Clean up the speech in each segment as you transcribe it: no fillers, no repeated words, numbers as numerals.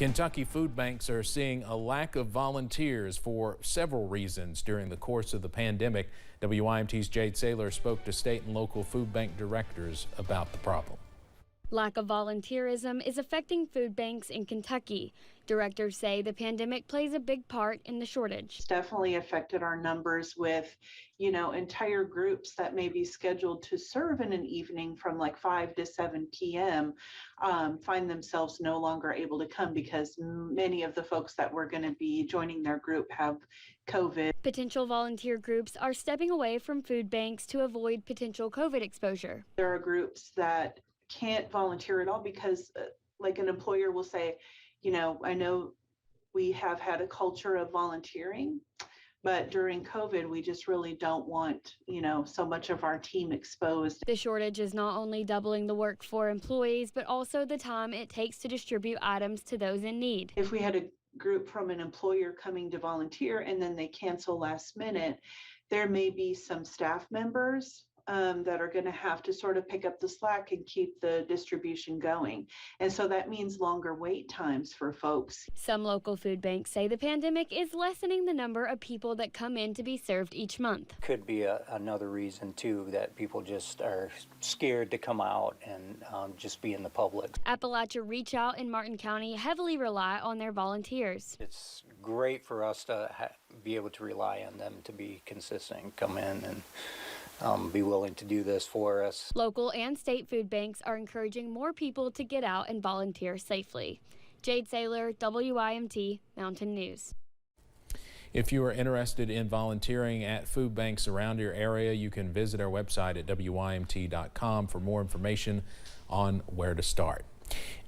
Kentucky food banks are seeing a lack of volunteers for several reasons during the course of the pandemic. WYMT's Jade Saylor spoke to state and local food bank directors about the problem. Lack of volunteerism is affecting food banks in Kentucky. Directors say the pandemic plays a big part in the shortage. It's definitely affected our numbers with, entire groups that may be scheduled to serve in an evening from like 5 to 7 p.m. Find themselves no longer able to come because many of the folks that were going to be joining their group have COVID. Potential volunteer groups are stepping away from food banks to avoid potential COVID exposure. There are groups that can't volunteer at all because like an employer will say, I know we have had a culture of volunteering, but during COVID, we just really don't want, so much of our team exposed. The shortage is not only doubling the work for employees, but also the time it takes to distribute items to those in need. If we had a group from an employer coming to volunteer and then they cancel last minute, there may be some staff members that are going to have to sort of pick up the slack and keep the distribution going. And so that means longer wait times for folks. Some local food banks say the pandemic is lessening the number of people that come in to be served each month. Could be another reason too, that people just are scared to come out and just be in the public. Appalachia Reach Out in Martin County heavily rely on their volunteers. It's great for us to be able to rely on them to be consistent, come in and be willing to do this for us. Local and state food banks are encouraging more people to get out and volunteer safely. Jade Saylor, WYMT Mountain News. If you are interested in volunteering at food banks around your area, you can visit our website at WYMT.com for more information on where to start.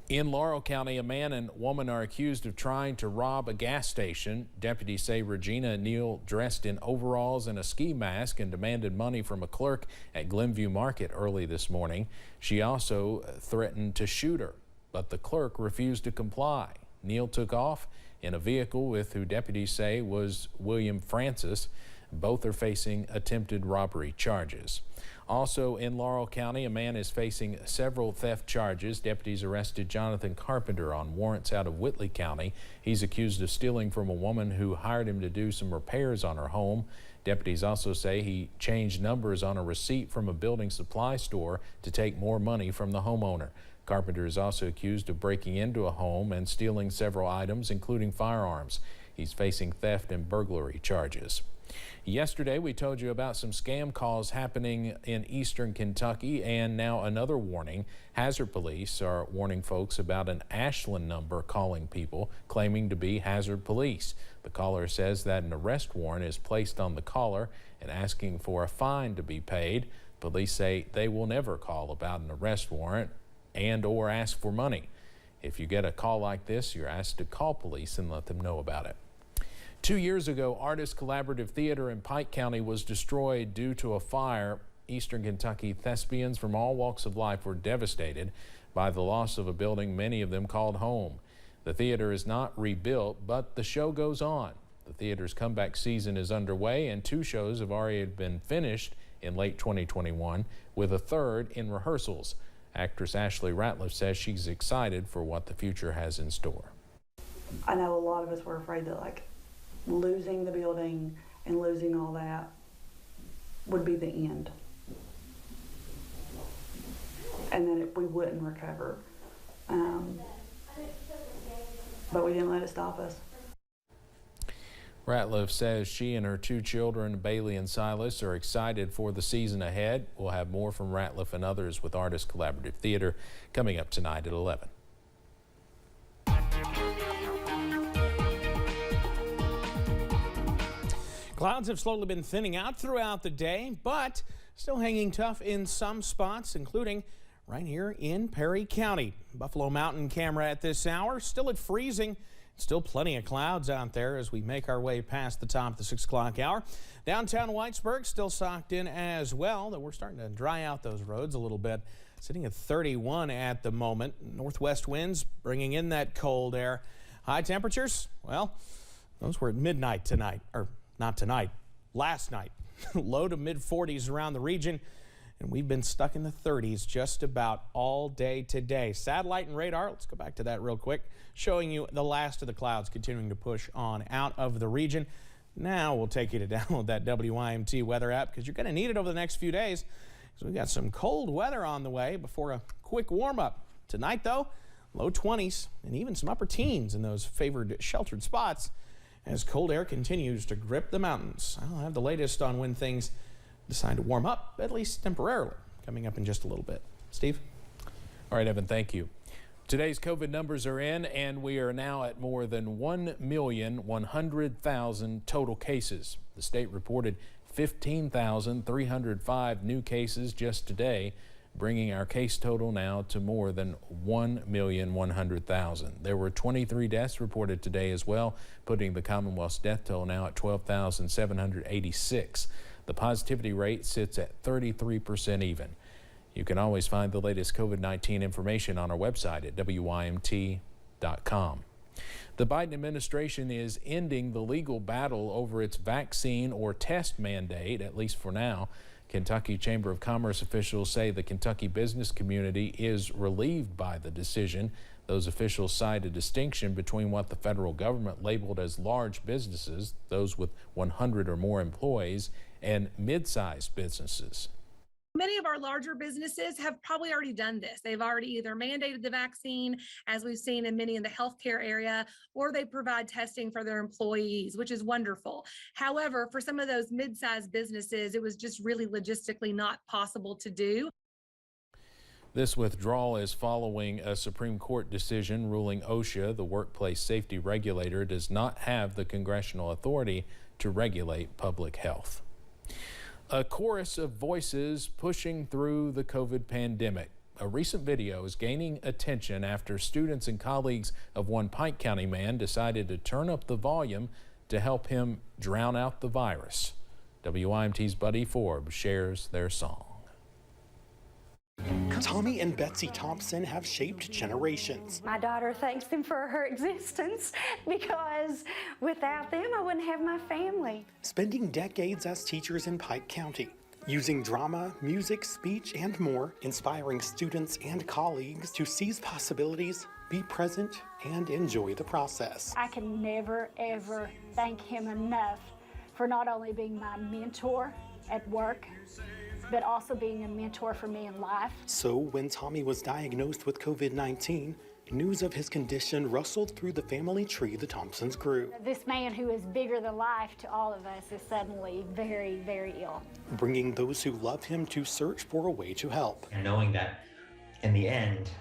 In Laurel County, a man and woman are accused of trying to rob a gas station. Deputies say Regina Neal dressed in overalls and a ski mask and demanded money from a clerk at Glenview Market early this morning. She also threatened to shoot her, but the clerk refused to comply. Neal took off in a vehicle with who deputies say was William Francis. Both are facing attempted robbery charges. Also in Laurel County, a man is facing several theft charges. Deputies arrested Jonathan Carpenter on warrants out of Whitley County. He's accused of stealing from a woman who hired him to do some repairs on her home. Deputies also say he changed numbers on a receipt from a building supply store to take more money from the homeowner. Carpenter is also accused of breaking into a home and stealing several items, including firearms. He's facing theft and burglary charges. Yesterday, we told you about some scam calls happening in eastern Kentucky, and now another warning. Hazard police are warning folks about an Ashland number calling people claiming to be hazard police. The caller says that an arrest warrant is placed on the caller and asking for a fine to be paid. Police say they will never call about an arrest warrant and/or ask for money. If you get a call like this, you're asked to call police and let them know about it. 2 years ago, Artist Collaborative Theater in Pike County was destroyed due to a fire. Eastern Kentucky thespians from all walks of life were devastated by the loss of a building many of them called home. The theater is not rebuilt, but the show goes on. The theater's comeback season is underway, and 2 shows have already been finished in late 2021, with a third in rehearsals. Actress Ashley Ratliff says she's excited for what the future has in store. I know a lot of us were afraid that losing the building and losing all that would be the end, and that we wouldn't recover, but we didn't let it stop us. Ratliff says she and her 2 children, Bailey and Silas, are excited for the season ahead. We'll have more from Ratliff and others with Artist Collaborative Theater coming up tonight at 11. Clouds have slowly been thinning out throughout the day, but still hanging tough in some spots, including right here in Perry County. Buffalo Mountain camera at this hour, still at freezing. Still plenty of clouds out there as we make our way past the top of the 6 o'clock hour. Downtown Whitesburg still socked in as well, though we're starting to dry out those roads a little bit. Sitting at 31 at the moment. Northwest winds bringing in that cold air. High temperatures, well, those were at midnight tonight, or not tonight, last night. Low to mid 40s around the region. and we've been stuck in the 30s just about all day today. Satellite and radar, let's go back to that real quick, showing you the last of the clouds continuing to push on out of the region. Now we'll take you to download that WYMT weather app because you're going to need it over the next few days. So we've got some cold weather on the way before a quick warm-up. Tonight, though, low 20s and even some upper teens in those favored sheltered spots as cold air continues to grip the mountains. I'll have the latest on when things decide to warm up, at least temporarily, coming up in just a little bit. Steve? All right, Evan, thank you. Today's COVID numbers are in, and we are now at more than 1,100,000 total cases. The state reported 15,305 new cases just today, bringing our case total now to more than 1,100,000. There were 23 deaths reported today as well, putting the Commonwealth's death toll now at 12,786. The positivity rate sits at 33% even. You can always find the latest COVID-19 information on our website at WYMT.com. The Biden administration is ending the legal battle over its vaccine or test mandate, at least for now. Kentucky Chamber of Commerce officials say the Kentucky business community is relieved by the decision. Those officials cite a distinction between what the federal government labeled as large businesses, those with 100 or more employees, and mid-sized businesses. Many of our larger businesses have probably already done this. They've already either mandated the vaccine, as we've seen in many in the healthcare area, or they provide testing for their employees, which is wonderful. However, for some of those mid-sized businesses, it was just really logistically not possible to do. This withdrawal is following a Supreme Court decision ruling OSHA, the workplace safety regulator, does not have the congressional authority to regulate public health. A chorus of voices pushing through the COVID pandemic. A recent video is gaining attention after students and colleagues of one Pike County man decided to turn up the volume to help him drown out the virus. WYMT's Buddy Forbes shares their song. Tommy and Betsy Thompson have shaped generations. My daughter thanks them for her existence because without them, I wouldn't have my family. Spending decades as teachers in Pike County, using drama, music, speech, and more, inspiring students and colleagues to seize possibilities, be present, and enjoy the process. I can never, ever thank him enough for not only being my mentor at work, but also being a mentor for me in life. So when Tommy was diagnosed with COVID-19, news of his condition rustled through the family tree the Thompsons grew. This man who is bigger than life to all of us is suddenly very, very ill. Bringing those who love him to search for a way to help. And knowing that in the end,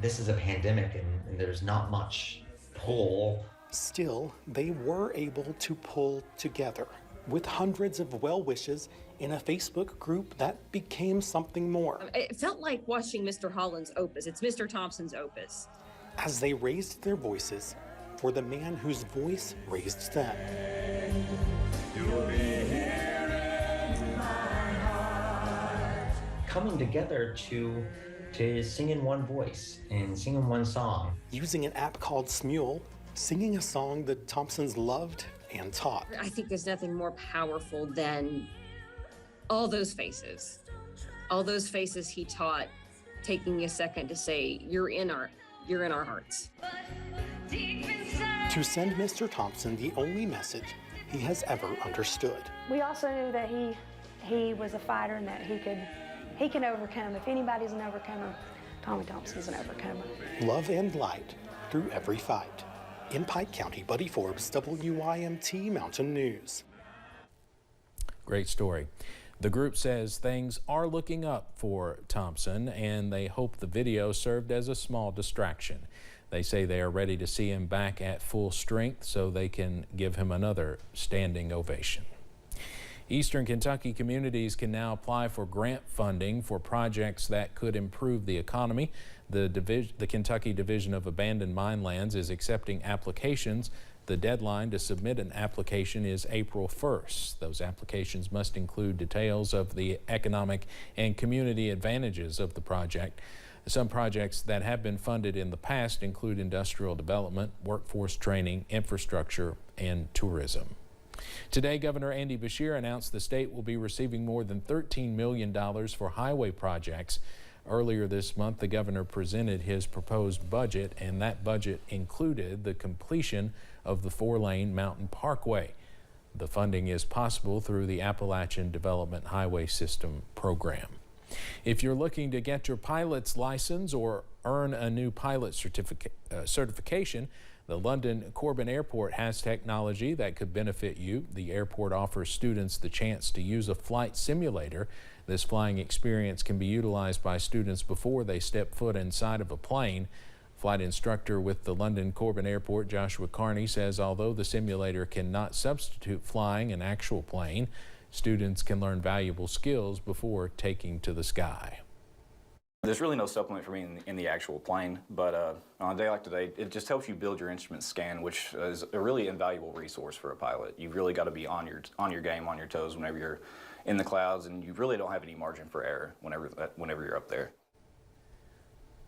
this is a pandemic and there's not much pull. Still, they were able to pull together with hundreds of well wishes in a Facebook group that became something more. It felt like watching Mr. Holland's Opus. It's Mr. Thompson's Opus. As they raised their voices for the man whose voice raised them. Coming together to sing in one voice and sing in one song. Using an app called Smule, singing a song that Thompsons loved and taught. I think there's nothing more powerful than all those faces he taught, taking a second to say, you're in our hearts. To send Mr. Thompson the only message he has ever understood. We also knew that he was a fighter and that he can overcome. If anybody's an overcomer, Tommy Thompson's an overcomer. Love and light through every fight. In Pike County, Buddy Forbes, WYMT Mountain News. Great story. The group says things are looking up for Thompson, and they hope the video served as a small distraction. They say they are ready to see him back at full strength so they can give him another standing ovation. Eastern Kentucky communities can now apply for grant funding for projects that could improve the economy. The Kentucky Division of Abandoned Mine Lands is accepting applications. The deadline to submit an application is April 1st. Those applications must include details of the economic and community advantages of the project. Some projects that have been funded in the past include industrial development, workforce training, infrastructure, and tourism. Today, Governor Andy Beshear announced the state will be receiving more than $13 million for highway projects. Earlier this month, the governor presented his proposed budget, and that budget included the completion of the 4-lane Mountain Parkway. The funding is possible through the Appalachian Development Highway System program. If you're looking to get your pilot's license or earn a new pilot certification, the London Corbin Airport has technology that could benefit you. The airport offers students the chance to use a flight simulator. This flying experience can be utilized by students before they step foot inside of a plane. Flight instructor with the London Corbin Airport, Joshua Carney, says although the simulator cannot substitute flying an actual plane, students can learn valuable skills before taking to the sky. There's really no supplement for me in the actual plane, but on a day like today, it just helps you build your instrument scan, which is a really invaluable resource for a pilot. You've really got to be on your game, on your toes whenever you're in the clouds, and you really don't have any margin for error whenever you're up there.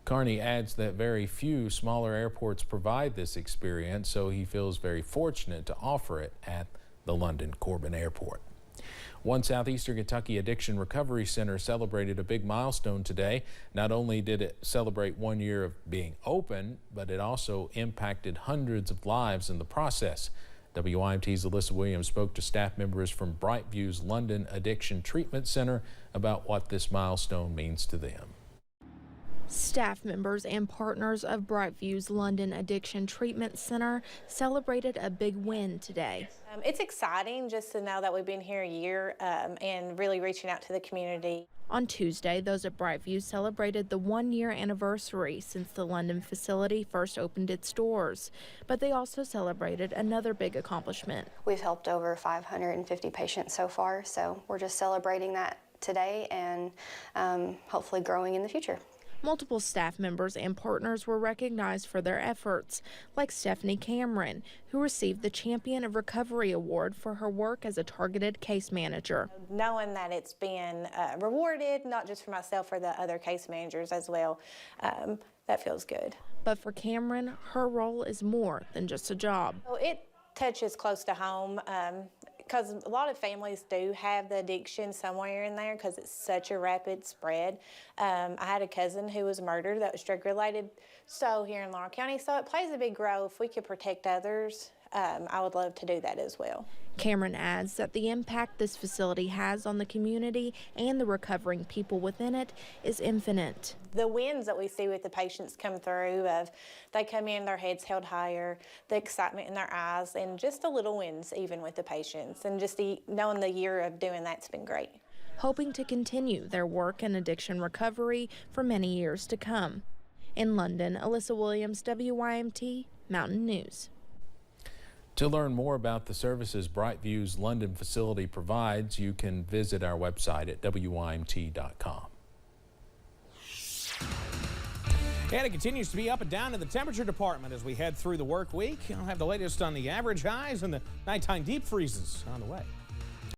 Carney adds that very few smaller airports provide this experience, so he feels very fortunate to offer it at the London Corbin Airport. One Southeastern Kentucky Addiction Recovery Center celebrated a big milestone today. Not only did it celebrate 1 year of being open, but it also impacted hundreds of lives in the process. WYMT's Alyssa Williams spoke to staff members from Brightview's London Addiction Treatment Center about what this milestone means to them. Staff members and partners of Brightview's London Addiction Treatment Center celebrated a big win today. It's exciting just to know that we've been here a year and really reaching out to the community. On Tuesday, those at Brightview celebrated the 1-year anniversary since the London facility first opened its doors. But they also celebrated another big accomplishment. We've helped over 550 patients so far, so we're just celebrating that today and hopefully growing in the future. Multiple staff members and partners were recognized for their efforts, like Stephanie Cameron, who received the Champion of Recovery Award for her work as a targeted case manager. Knowing that it's been rewarded, not just for myself, for the other case managers as well, that feels good. But for Cameron, her role is more than just a job. So it touches close to home. Because a lot of families do have the addiction somewhere in there because it's such a rapid spread. I had a cousin who was murdered that was drug related, so here in Laurel County, so it plays a big role. If we could protect others, I would love to do that as well. Cameron adds that the impact this facility has on the community and the recovering people within it is infinite. The wins that we see with the patients come through of they come in, their heads held higher, the excitement in their eyes, and just the little wins even with the patients, and just knowing the year of doing that's been great. Hoping to continue their work in addiction recovery for many years to come. In London, Alyssa Williams, WYMT Mountain News. To learn more about the services Brightview's London facility provides, you can visit our website at WYMT.com. And it continues to be up and down in the temperature department as we head through the work week. I'll have the latest on the average highs and the nighttime deep freezes on the way.